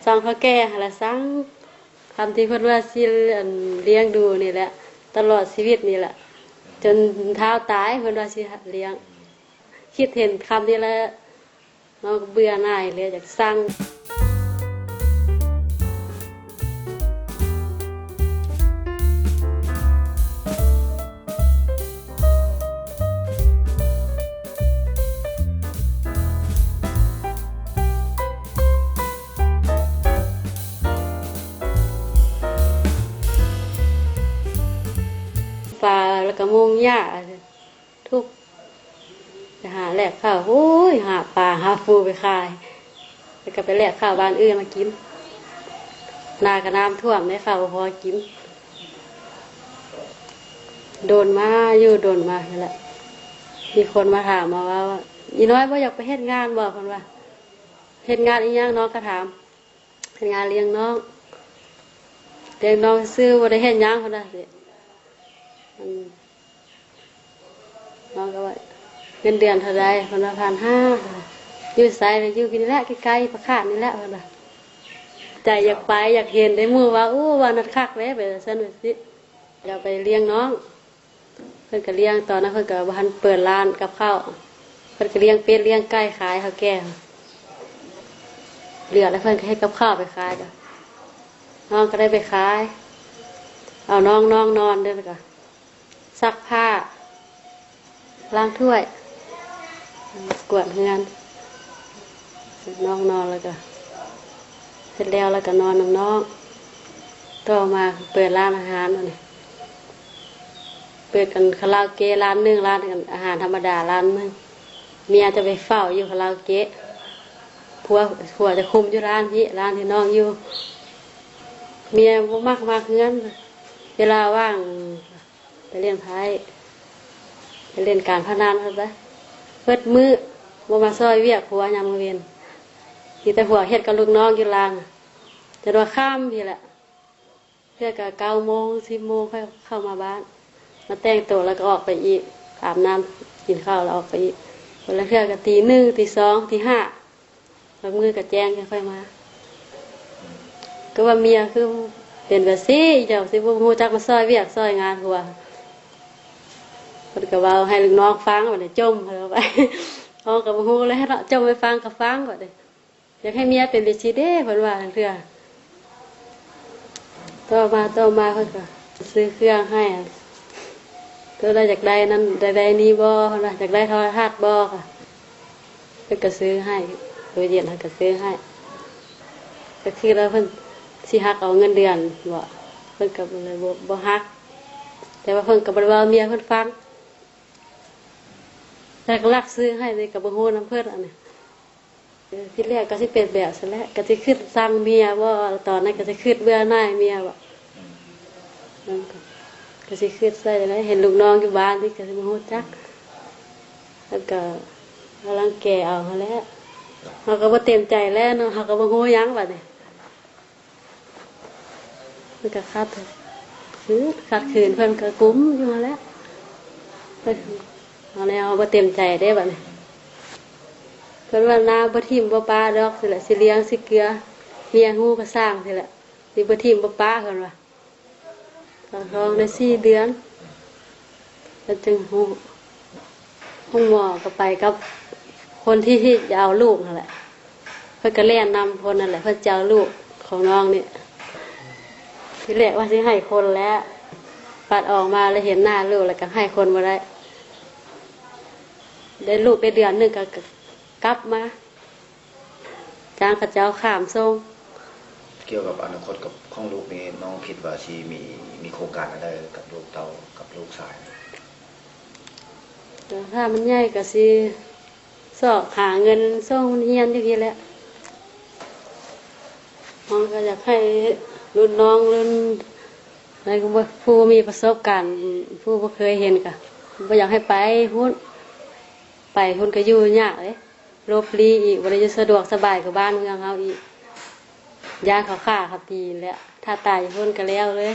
สั่งเขาแก่และสั่งคำที่เพิ่นว่าสิเลี้ยงดูนี่แหละตลอดชีวิตนี่แหละจนเท้าตายเพิ่นว่าสิเลี้ยงคิดเห็นคำนี้แล้วน้องเบื่อหน่ายเลยอยากสั่งปลาแล้วก็มุงหญ้าทุกจะหาแลกข้าวโอ้ยหาปลาหาปูไปขายแล้วก็ไปแลกข้าวบ้านอื่นมากินนากับน้ำท่วมได้ข้าวพอกินโดนมาอยู่โดนมานั่นแหละมีคนมาถามมาว่าอีน้อยว่าอยากไปเฮ็ดงานบอกคนว่าเฮ็ดงานอีหยังน้องก็ถามเฮ็ดงานเลี้ยงน้องซื้อว่าได้เฮ็ดหยังคนละสิน้องก็ว่าเงินเดือนเท่าไรคนละ1,500อยู่ไสเลยอยู่กินนี่แหละใกล้ๆประคาดนี่แหละคนละใจอยากไปอยากเห็นได้มือว่าโอ้ว่านัดคักเลยไปซั่นว่าสิอยากไปเลี้ยงน้องเพิ่นก็เลี้ยงตอนนั้นเพิ่นก็บ่ทันเปิดร้านกับข้าวเพิ่นก็เลี้ยงเป็ดเลี้ยงไก่ขายข้าวแกงเหลือแล้วเพิ่นก็ให้กับข้าวไปขายก็น้องก็ได้ไปขายเอาน้องนอนเด้อก็ซักผ้าล้างถ้วยกวาดงานน้องนอนแล้วก็เสร็จแล้วก็นอนน้องต่อมาเปิดร้านอาหารนี่เปิดกันคาราโอเกะร้านนึงร้านกันอาหารธรรมดาร้านนึงเมียจะไปเฝ้าอยู่คาราโอเกะผัวจะคุมอยู่ร้านที่น้องอยู่เมียบ่มากเงินเวลาว่างไปเล่นไพ่ไปเล่นการพนันครับไปเปิดมือบ่มาซอยเวียกผัวยามมื้อเย็นมีแต่ผัวเฮ็ดกับลูกน้องอยู่ล่างจะว่าค่ำพี่แหละเพื่อก็9 โมง 10 โมงค่อยเข้ามาบ้านมาแต่งตัวแล้วก็ออกไปอีกอาบน้ำกินข้าวแล้วออกไปอีกคนละเทื่อก็ตี 1 ตี 2 ตี 5แล้วมือก็แจ้งค่อยมาก็ว่าเมียคือเป็นแบบซี่เจ้าสิบ่ฮู้จักมาซอยเวียกซอยงานผัวเพิ่นก็เว้าให้ลูกน้องฟังว่าได้จมเข้าไปเฮาก็บ่ฮู้แล้วเนาะจมไปฟังก็ฟังว่าได้อยากให้เมียเป็นแบบซี่เด้เพิ่นว่าเทื่อต่อมาเพิ่นก็ซื้อเครื่องให้ตัวได้อยากได้นั้นได้นี้บ่เพิ่นว่าอยากได้โทรทัศน์บ่ค่ะเพิ่นก็ซื้อให้โดยเย็นเพิ่นก็ซื้อให้ก็คือแล้วเพิ่นสิฮักเอาเงินเดือนบ่เพิ่นก็เลยบ่ฮักแต่ว่าเพิ่นก็บ่ได้ว่าเมียเพิ่นฟังแต่ก็รักซื้อให้เลยก็บ่ฮู้นำเพิ่นอันนี้ที่แรกก็สิเป็นแบบซั่นแหละก็สิคิดสั่งเมียบ่ตอนนั้นก็สิคิดเบื่อหน่ายเมียบ่นั่นก็สิคิดใส่แล้วเห็นลูกน้องอยู่บ้านนี่ก็สิบ่ฮู้จักแล้วก็กำลังแก่เอาหั่นแหละเฮาก็บ่เต็มใจแล้วเนาะเฮาก็บ่ฮู้หยังบัดนี้มันก็ขัดขืนเพิ่นก็กุ้มอยู่หั่นแหละเพิ่นเอาแล้วบ่เต็มใจได้บัดนี้เพิ่นว่านาบ่ทิ่มบ่ปาดอกสิละสิเลี้ยงสิเกลือเมียฮู้ก็สร้างสิละสิบ่ทิ่มบ่ปาเพิ่นว่าท้องได้4 เดือนแล้วจึงฮู้หมอก็ไปกับคนที่จะเอาลูกนั่นแหละเพิ่นก็แล่นนำคนนั่นแหละเพิ่นจะเอาลูกของน้องนี่ที่แรกว่าสิให้คนแล้วปัดออกมาแล้วเห็นหน้าลูกแล้วก็ให้คนบ่ได้ลูกได้เดือนนึงก็กลับมาจ้างเขาเจ้าข้ามส่งเกี่ยวกับอนาคตกับของลูกนี้น้องคิดว่าสิมีโครงการอะไรกับลูกเต้ากับลูกชายถ้ามันใหญ่ก็สิสอบหาเงินส่งเรียนจังซี่แหละน้องก็อยากให้รุ่นน้องรุ่นอะไรก็ผู้มีประสบการณ์ผู้บ่เคยเห็นก็บ่อยากให้ไปหุ้นก็อยู่ยากเลยโลภลีอีกบ่ได้สะดวกสบายกับบ้านเมืองเฮาอีกย่านเขาฆ่าเขาตีแล้วถ้าตายหุ้นก็แล้วเลย